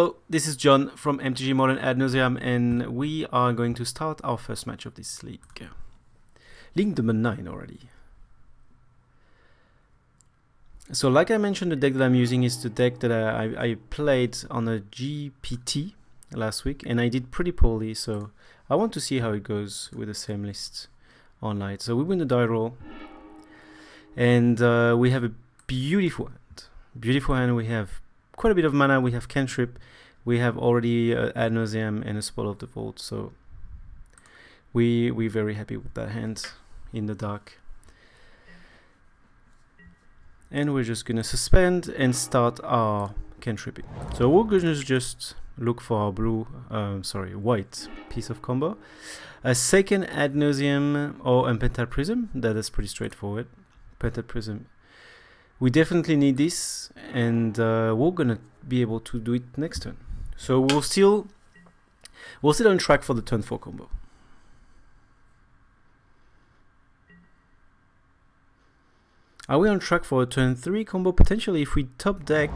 Hello, this is John from MTG Modern Ad Nauseam, and we are going to start our first match of this league. League number 9 already. So like I mentioned, the deck that I'm using is the deck that I played on a GPT last week, and I did pretty poorly, so I want to see how it goes with the same list online. So we win the die roll, and we have a beautiful hand. Beautiful hand. We have quite a bit of mana. We have cantrip. We have already Ad Nauseam and a Spoil of the Vault, so we're very happy with that hand in the dark. And we're just gonna suspend and start our cantripping. So we're gonna just look for our white piece of combo. A second Ad Nauseam or a Pentat Prism. That is pretty straightforward. Pentat Prism. We definitely need this, and we're gonna be able to do it next turn. So we're still on track for the turn 4 combo. Are we on track for a turn 3 combo? Potentially, if we top deck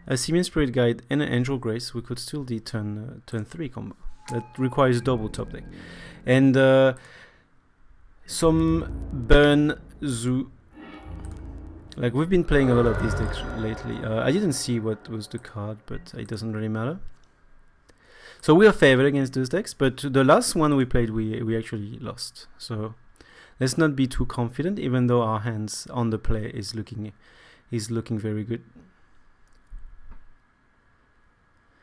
a Simian Spirit Guide and an Angel Grace, we could still do turn 3 combo. That requires double top deck. And some Burn Zoo. Like, we've been playing a lot of these decks lately. I didn't see what was the card, but it doesn't really matter. So we are favored against those decks, but the last one we played, we actually lost. So let's not be too confident, even though our hands on the play is looking very good.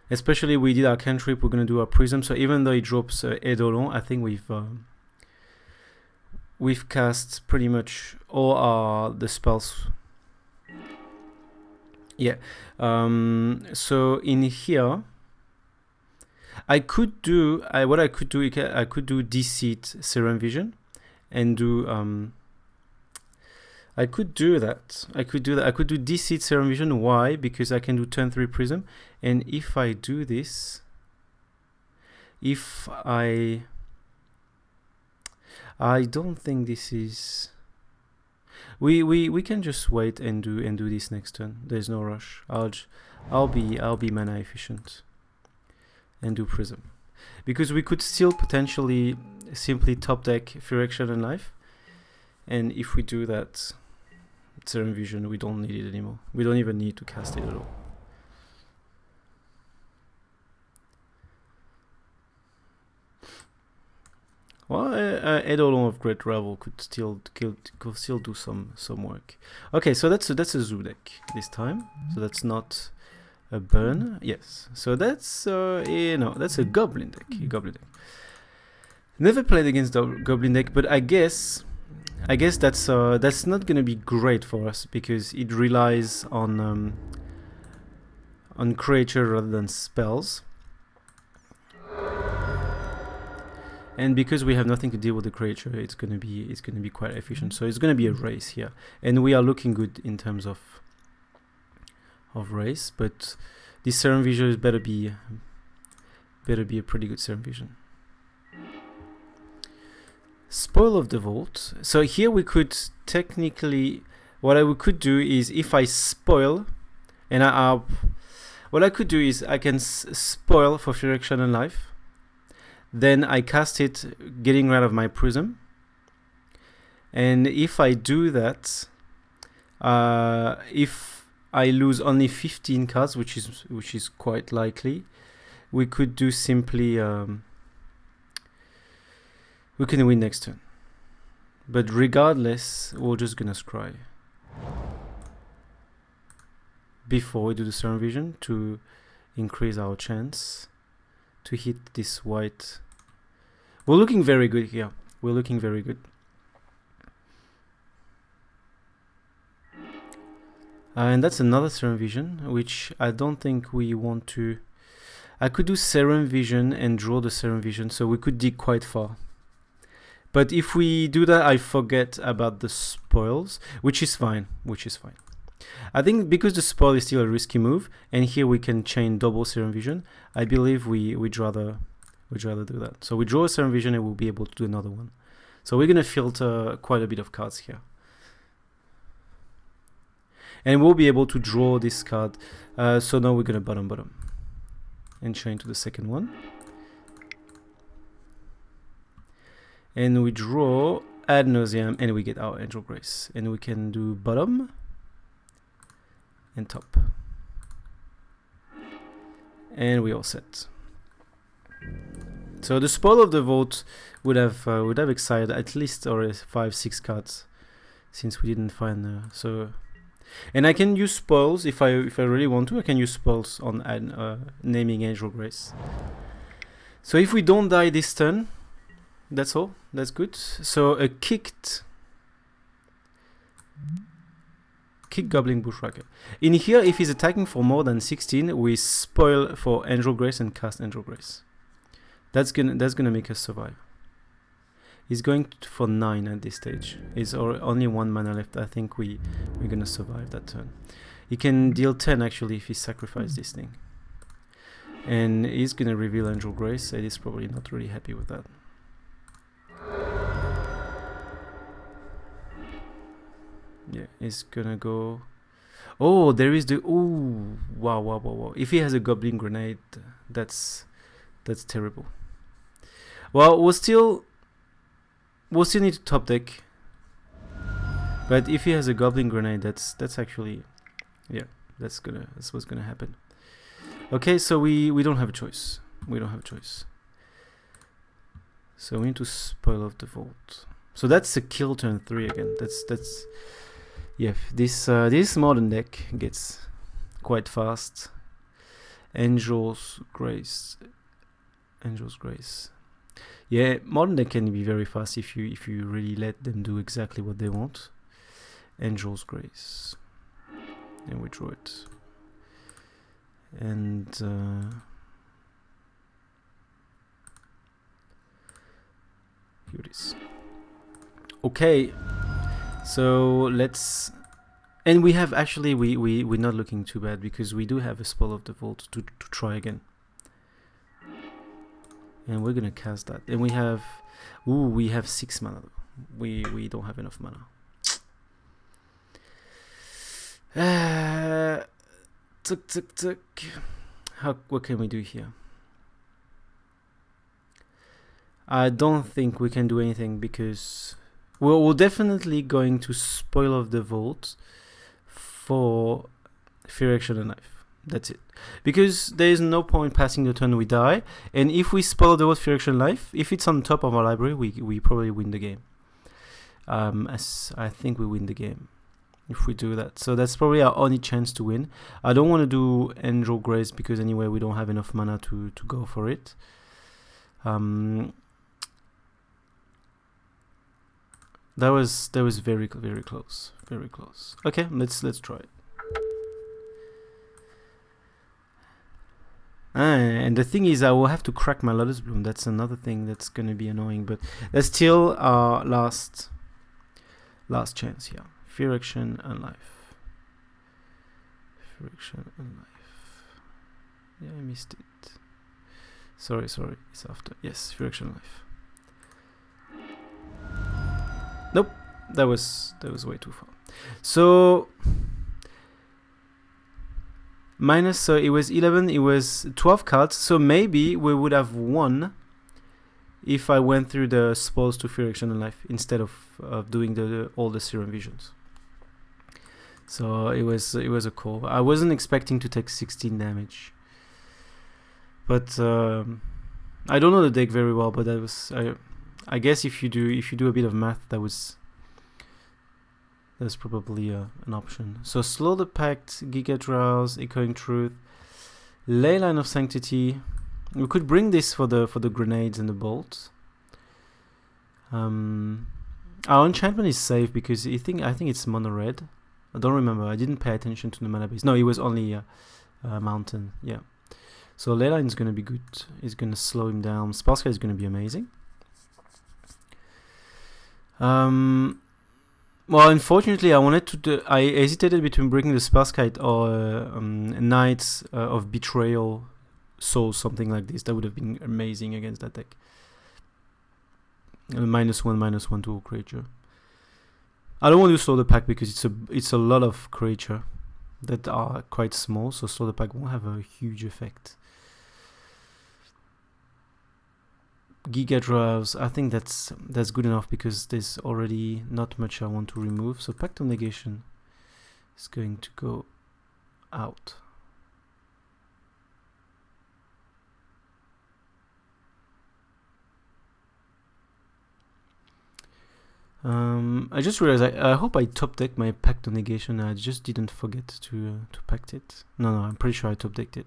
Especially we did our cantrip, we're gonna do our prism. So even though it drops Eidolon, I think we've cast pretty much all the spells. Yeah. So in here, I could do Deceit Serum Vision, and do I could do Deceit Serum Vision. Why? Because I can do turn 3 Prism, and if I do this, I don't think this is. We can just wait and do this next turn. There's no rush. I'll be mana efficient and do Prism, because we could still potentially simply top deck Phyrexian and Life, and if we do that Serum Vision, we don't need it anymore. We don't even need to cast it at all. Well, Eidolon of Great Revel could still do some work. Okay, so that's a Zoo deck this time. So that's not a burn. Yes. So that's that's a Goblin deck. Never played against the Goblin deck, but I guess that's not gonna be great for us, because it relies on creature rather than spells. And because we have nothing to deal with the creature, it's gonna be quite efficient. So it's gonna be a race here, and we are looking good in terms of race. But this Serum Vision is better be a pretty good Serum Vision. Spoil of the Vault. So here we could technically, what I could do is, if I spoil, and what I could do is I can spoil for Phyrexian and Life. Then I cast it, getting rid of my Prism. And if I do that, if I lose only 15 cards, which is quite likely, we could do simply we can win next turn. But regardless, we're just gonna scry before we do the Serum Vision to increase our chance to hit this white. We're looking very good here. We're looking very good. And that's another Serum Vision, which I don't think we want to. I could do Serum Vision and draw the Serum Vision, so we could dig quite far. But if we do that, I forget about the spoils, which is fine. I think because the spoil is still a risky move, and here we can chain double Serum Vision, I believe we'd rather do that. So we draw a Serum Vision and we'll be able to do another one. So we're going to filter quite a bit of cards here. And we'll be able to draw this card. So now we're going to bottom. and chain to the second one. And we draw Ad Nauseam, and we get our Angel Grace. And we can do bottom and top. And we all set. So the spoil of the vault would have excited at least or 5-6 cards, since we didn't find so. And I can use spoils if I really want to. I can use spoils on naming Angel Grace. So if we don't die this turn, that's all. That's good. So a kicked Goblin Bushwhacker. In here, if he's attacking for more than 16, we spoil for Angel Grace and cast Angel Grace. That's gonna make us survive. He's going for 9 at this stage. It's only 1 mana left. I think we're gonna survive that turn. He can deal 10 actually if he sacrifices this thing. And he's gonna reveal Angel Grace, and he's probably not really happy with that. Yeah, he's gonna go. Oh, there is the. Ooh, wow. If he has a Goblin Grenade, that's terrible. Well, we'll still need to top deck. But if he has a Goblin Grenade, that's actually, yeah, that's what's gonna happen. Okay, so we don't have a choice. We don't have a choice. So we need to spoil off the vault. So that's a kill turn 3 again. That's yeah. This modern deck gets quite fast. Angel's Grace. Yeah, modern deck can be very fast if you really let them do exactly what they want. Angel's Grace, and we draw it. And here it is. Okay, so let's. And we have actually we're not looking too bad because we do have a spell of the vault to try again. And we're gonna cast that. And we have, we have 6 mana. We don't have enough mana. What can we do here? I don't think we can do anything because we're definitely going to spoil off the vault for Fear Action and Knife. That's it. Because there is no point passing the turn we die, and if we spoil the vault Fear Action Life, if it's on top of our library, we probably win the game. As I think we win the game if we do that. So that's probably our only chance to win. I don't want to do Angel Grace because anyway we don't have enough mana to go for it. That was very close, very close. Okay, let's try it. And the thing is, I will have to crack my Lotus Bloom. That's another thing that's gonna be annoying, but that's still our last chance here. Fear Action and Life. Fear Action and Life. Yeah, I missed it. Sorry, it's after. Yes, Fear Action and Life. Nope, that was way too far. So minus, so it was 11, it was 12 cards, so maybe we would have won if I went through the spoils to Fear Action and Life instead of doing all the Serum Visions. So it was a call. I wasn't expecting to take 16 damage, but I don't know the deck very well, but that was I guess if you do a bit of math, that's probably an option. So Slow the Pact, Giga Drowse, Echoing Truth, Leyline of Sanctity. We could bring this for the grenades and the bolts. Our enchantment is safe because I think it's mono red. I don't remember. I didn't pay attention to the mana base. No, it was only mountain. Yeah. So Leyline is gonna be good. It's gonna slow him down. Sparska is gonna be amazing. Well, unfortunately, I hesitated between breaking the Sparskite or Knights of Betrayal, Souls, something like this. That would have been amazing against that deck. -1/-1 to all creature. I don't want to slow the pack because it's a lot of creature that are quite small, so slow the pack won't have a huge effect. Giga Drives, I think that's good enough because there's already not much I want to remove. So Pact of Negation is going to go out. I just realized I hope I top decked my Pact of Negation. I just didn't forget to pact it. No, I'm pretty sure I top decked it.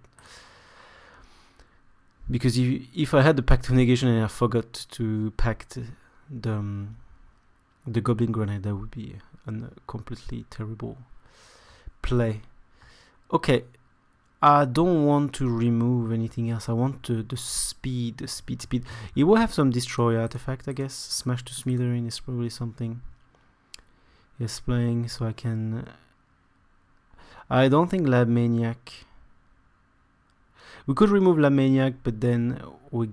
Because if I had the Pact of Negation and I forgot to pact the Goblin Grenade, that would be a completely terrible play. Okay, I don't want to remove anything else. I want the speed. It will have some destroy artifact, I guess. Smash to Smithereen is probably something he's playing, so I can... I don't think Lab Maniac... We could remove Lab Maniac, but then we're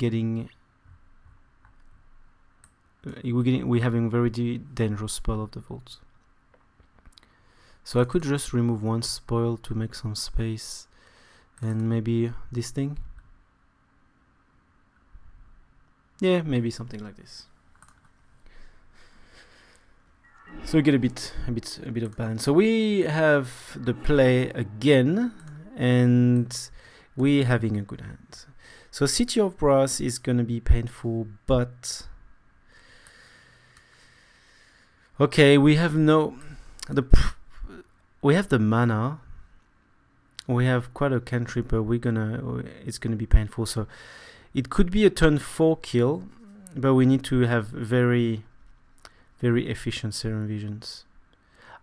having very dangerous Spell of the Vault. So I could just remove one spoil to make some space, and maybe this thing. Yeah, maybe something like this. So we get a bit of balance. So we have the play again, and we're having a good hand. So City of Brass is gonna be painful, but okay, we have the mana. We have quite a cantrip, but it's gonna be painful. So it could be a turn 4 kill, but we need to have very efficient Serum Visions.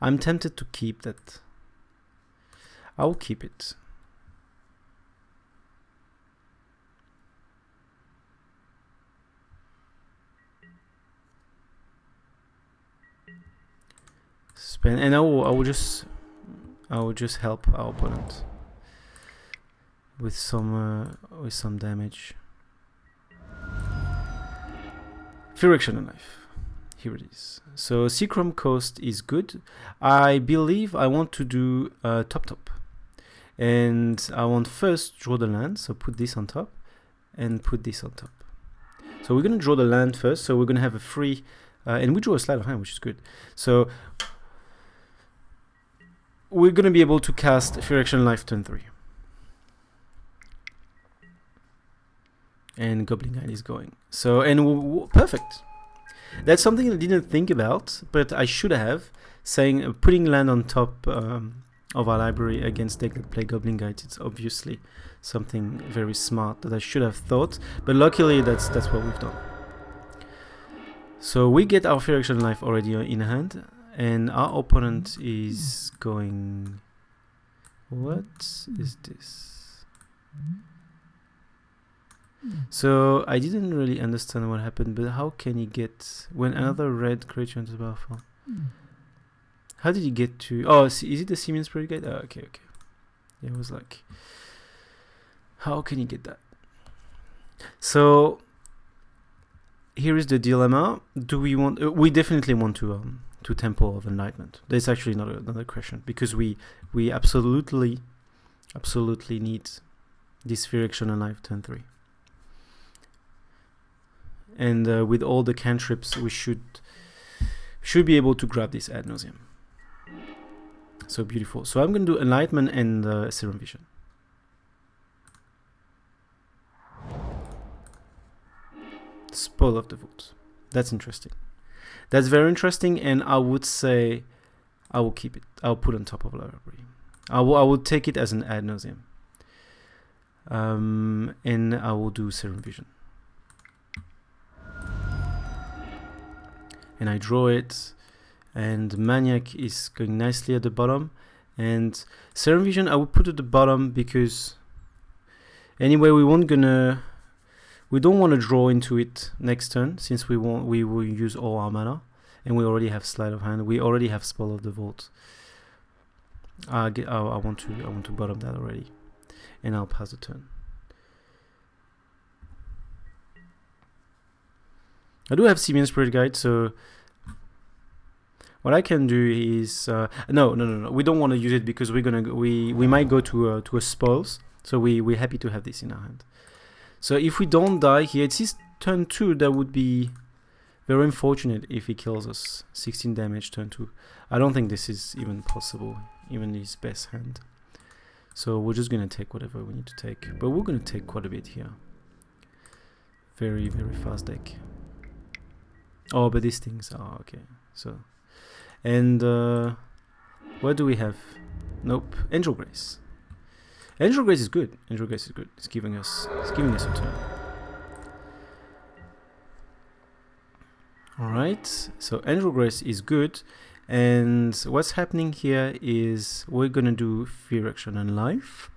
I'm tempted to keep that. I'll keep it. Spend, and I will just help our opponent with some damage. Phyrexian Knife. Here it is. So Seachrome Coast is good. I believe I want to do top, and I want first draw the land. So put this on top, and put this on top. So we're gonna draw the land first. So we're gonna have a free, and we draw a sleight of hand, which is good. So we're gonna be able to cast Phyrexian Knife turn 3. And Goblin Guide is going. So, and perfect. That's something I didn't think about, but I should have, saying putting land on top of our library against deck that play Goblin Guides. It's obviously something very smart that I should have thought, but luckily that's what we've done. So we get our Phyrexian Knife already in hand, and our opponent is going... What is this? So I didn't really understand what happened, but how can he get when another red creature enters the battlefield? How did he get to? Oh, is it the Simian Spirit Guide? Oh, okay. Yeah, it was like, how can he get that? So here is the dilemma. Do we want? We definitely want to Temple of Enlightenment. That's actually not another question, because we absolutely need this Phyrexian Knife turn 3. And with all the cantrips, we should be able to grab this Ad Nauseam. So beautiful. So I'm going to do Enlightenment and Serum Vision. Spoil of the Vault. That's interesting. That's very interesting, and I would say I will keep it. I'll put on top of library. I will take it as an Ad Nauseam. And I will do Serum Vision. And I draw it, and Maniac is going nicely at the bottom, and Serum Vision I will put at the bottom because anyway we don't want to draw into it next turn, since we will use all our mana, and we already have Sleight of Hand, we already have Spell of the Vault. I want to bottom that already, and I'll pass the turn. I do have Simian Spirit Guide, so what I can do is no. We don't want to use it because we might go to a spoils. So we're happy to have this in our hand. So if we don't die here, it's his turn 2, that would be very unfortunate if he kills us. 16 damage turn 2. I don't think this is even possible, even his best hand. So we're just gonna take whatever we need to take. But we're gonna take quite a bit here. Very, very fast deck. Oh, but these things are okay. So, and what do we have? Nope. Angel Grace. Angel Grace is good. Angel Grace is good. It's giving us a turn. Alright, so Angel Grace is good, and what's happening here is we're gonna do Fear Action and Life,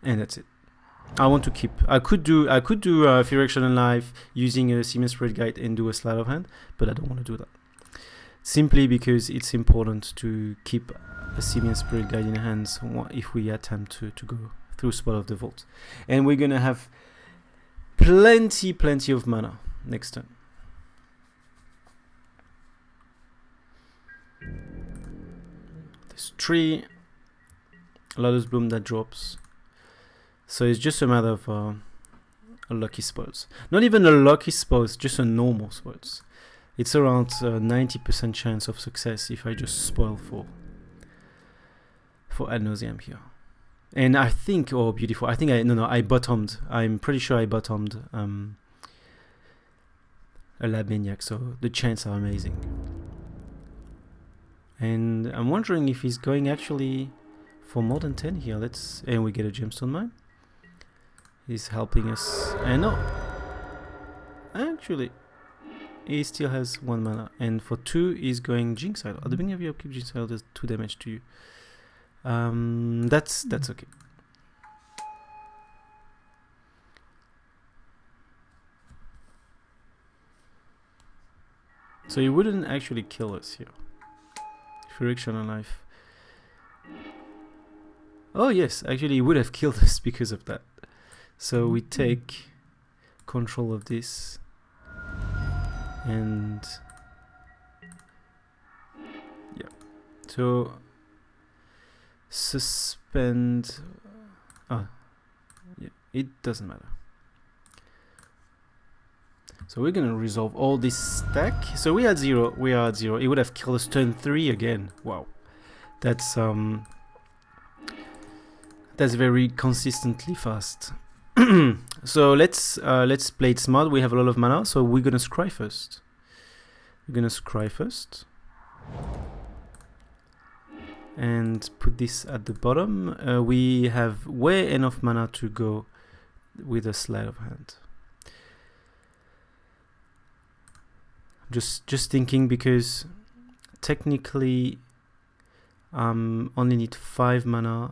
and that's it. I want to keep. I could do Fear Action and Life using a Simian Spirit Guide and do a Sleight of Hand, but I don't want to do that. Simply because it's important to keep a Simian Spirit Guide in hands if we attempt to go through Spell of the Vault, and we're gonna have plenty of mana next turn. There's 3 Lotus Bloom that drops, so it's just a matter of a lucky spoils. Not even a lucky spoils, just a normal spoils. It's around 90% chance of success if I just spoil for Ad Nauseam here. And I think, oh beautiful, I think I bottomed. I'm pretty sure I bottomed a Lab Maniac, so the chances are amazing. And I'm wondering if he's going actually for more than 10 here. And we get a Gemstone Mine. He's helping us, and no, actually, he still has 1 mana, and for 2 he's going Jinx Idol. At the beginning of your upkeep, Jinx Idol does 2 damage to you. That's okay. So he wouldn't actually kill us here. Fear Action and Life. Oh yes, actually he would have killed us because of that. So we take control of this and yeah. So suspend. Yeah, it doesn't matter. So we're gonna resolve all this stack. So we are at 0. We are at 0. It would have killed us turn 3 again. Wow, that's very consistently fast. So let's play it smart. We have a lot of mana, so we're gonna scry first. And put this at the bottom. We have way enough mana to go with a Sleight of Hand. Just thinking, because technically only need 5 mana,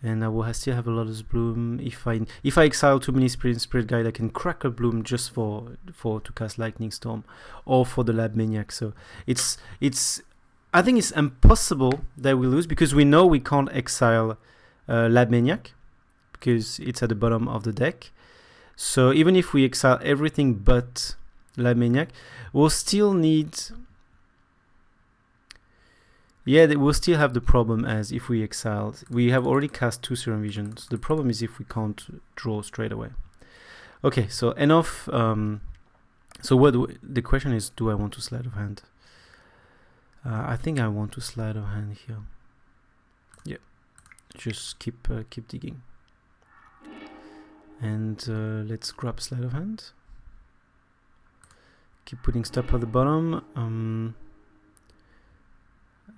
and I will still have a Lotus Bloom. If I exile too many Spirit Guide, I can crack a Bloom just to cast Lightning Storm, or for the Lab Maniac. So I think it's impossible that we lose, because we know we can't exile Lab Maniac because it's at the bottom of the deck. So even if we exile everything but Lab Maniac, we'll still need. Yeah, we'll still have the problem as if we exiled. We have already cast 2 Serum Visions. The problem is if we can't draw straight away. Okay, so enough. So the question is, do I want to Sleight of Hand? I think I want to Sleight of Hand here. Yeah, just keep digging. And let's grab Sleight of Hand. Keep putting stuff at the bottom.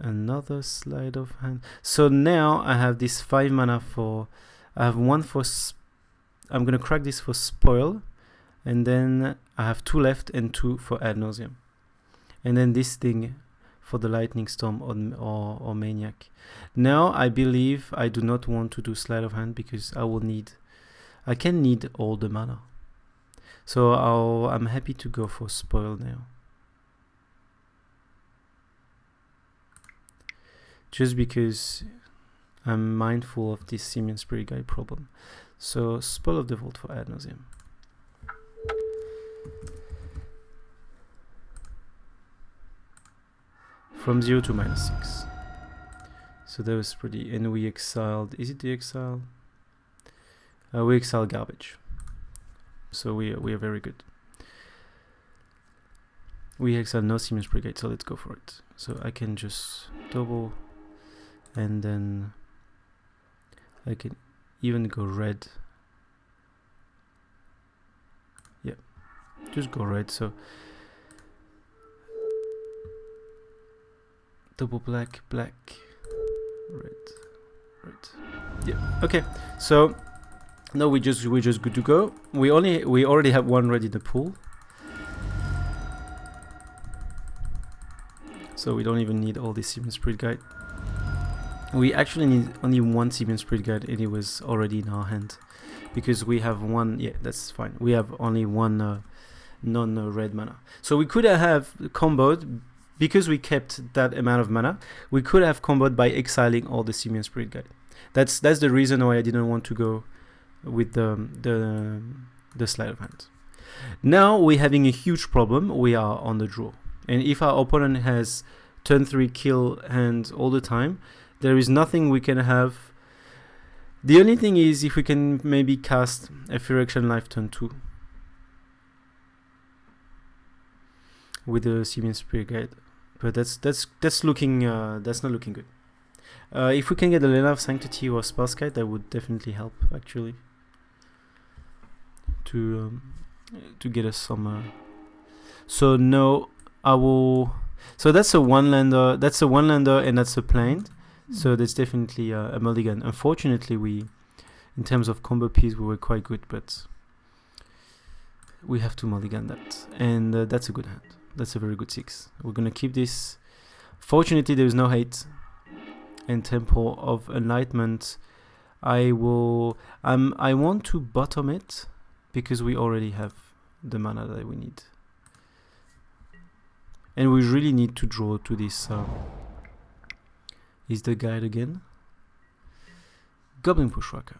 Another Sleight of Hand. So now I have this 5 mana for. I have 1 for. I'm gonna crack this for Spoil, and then I have 2 left and 2 for Ad Nauseam, and then this thing for the Lightning Storm or Maniac. Now I believe I do not want to do Sleight of Hand, because I can need all the mana. So I'm happy to go for Spoil now. Just because I'm mindful of this Simian Spirit Guide problem. So Spell of the Vault for Ad Nauseam. From 0 to -6. So that was pretty. And we exiled. Is it the exile? We exile garbage. So we are very good. We exile no Siemens Brigade, so let's go for it. So I can just double, and then I can even go red. Yeah, just go red. So double black, black, red, red. Yeah. Okay. So now we're just good to go. We already have one red in the pool. So we don't even need all this Siemens Spirit Guide. We actually need only one Siemens Spirit Guide, and it was already in our hand. Because we have one, yeah, that's fine. We have only one non-red mana. So we could have comboed, because we kept that amount of mana, we could have comboed by exiling all the Siemens Spirit Guide. That's the reason why I didn't want to go with the sleight of hand. Now we're having a huge problem. We are on the draw. And if our opponent has turn 3 kill hand all the time, there is nothing we can have. The only thing is if we can maybe cast a Fear Action Life turn 2 with the Siemens Spirit Guide, but that's looking that's not looking good. If we can get a Lena of Sanctity or Spell Guide, that would definitely help actually to get us some. So no. So that's a one lander. That's a one lander, and that's a plane. So that's definitely a mulligan. Unfortunately, in terms of combo piece, we were quite good, but we have to mulligan that, and that's a good hand. That's a very good 6. We're gonna keep this. Fortunately, there is no hate. And Temple of Enlightenment. I want to bottom it because we already have the mana that we need. And we really need to draw to this. Is the guide again? Goblin Bushwhacker.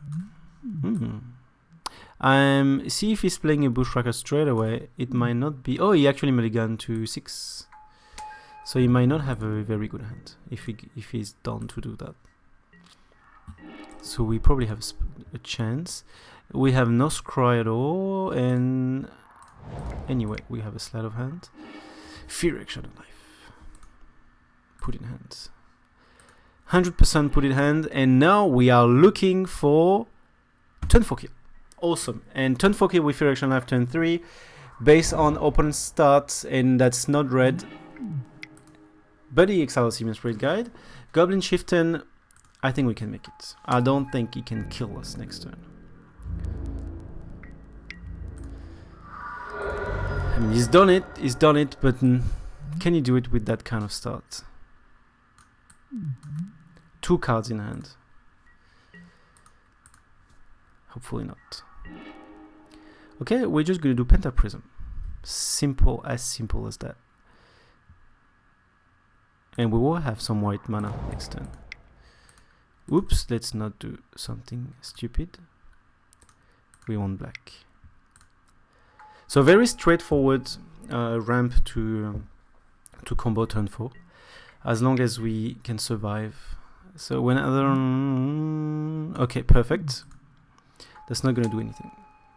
See if he's playing a Bushwhacker straight away. It might not be. Oh, he actually mulliganed to 6. So he might not have a very good hand if he's done to do that. So we probably have a chance. We have no scry at all, and anyway, we have a sleight of hand. Fear Action Life. Put in hand. 100% put in hand, and now we are looking for turn 4 kill. Awesome. And turn 4 kill with Fear Action Life turn 3, based on opponent stats, and that's not red. Buddy Exile Siemens Spirit Guide. Goblin Chieftain, I think we can make it. I don't think he can kill us next turn. I mean, he's done it, but can he do it with that kind of start? 2 cards in hand. Hopefully not. Okay, we're just gonna do Pentaprism. Simple as that. And we will have some white mana next turn. Oops, let's not do something stupid. We want black. So very straightforward ramp to combo turn 4, as long as we can survive. So when okay, perfect. That's not gonna do anything.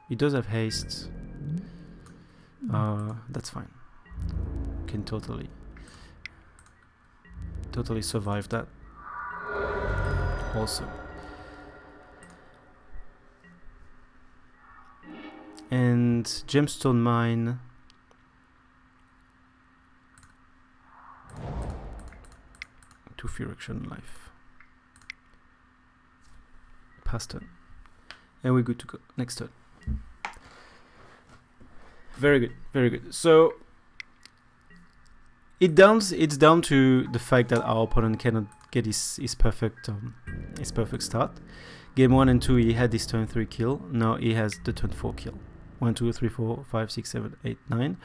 He does have haste. That's fine. Can totally survive that. Awesome. And Gemstone Mine. To Fear Action Life. Pass turn. And we're good to go. Next turn. Very good, very good. So it's down to the fact that our opponent cannot get his perfect start. Game 1 and 2 he had this turn 3 kill. Now he has the turn 4 kill. 1, 2, 3, 4, 5, 6, 7, 8, 9.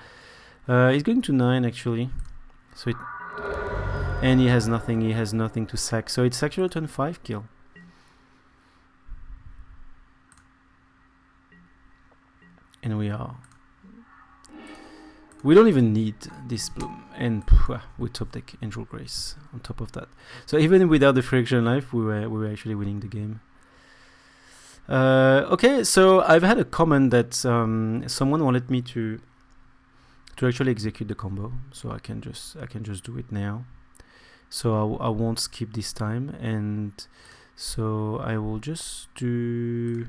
He's going to 9 actually. So and he has nothing. He has nothing to sack. So it's actually a turn 5 kill. And we don't even need this bloom, and we top deck Angel Grace on top of that. So even without the Fear Action Life, we were actually winning the game. Okay, so I've had a comment that someone wanted me to actually execute the combo, so I can just do it now. So I won't skip this time, and so I will just do.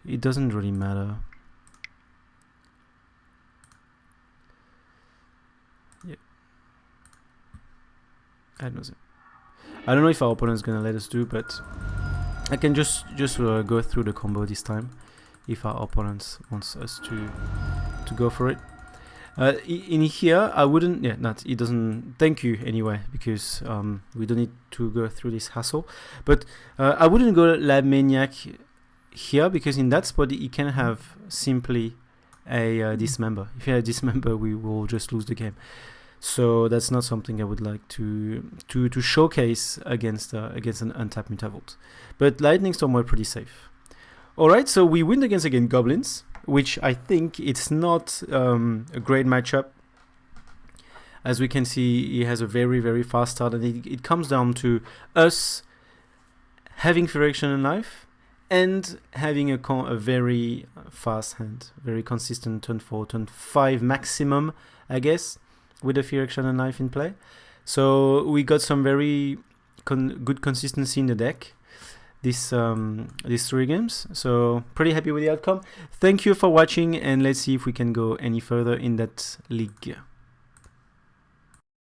It doesn't really matter. Yeah, I don't know if our opponent is gonna let us do, but I can just go through the combo this time if our opponent wants us to go for it. In here, I wouldn't. Yeah, it doesn't. Thank you anyway, because we don't need to go through this hassle. But I wouldn't go Lab Maniac here, because in that spot you can have simply a dismember. If you have a dismember, we will just lose the game. So that's not something I would like to showcase against an untapped Mutavault. But Lightning Storm were pretty safe. Alright, so we win against again Goblins, which I think it's not a great matchup. As we can see, he has a very, very fast start, and it comes down to us having Furiction and Life and having a very fast hand, very consistent turn 4, turn 5 maximum, I guess, with the Fear Action and Life in play. So we got some very good consistency in the deck these 3 games. So pretty happy with the outcome. Thank you for watching, and let's see if we can go any further in that league.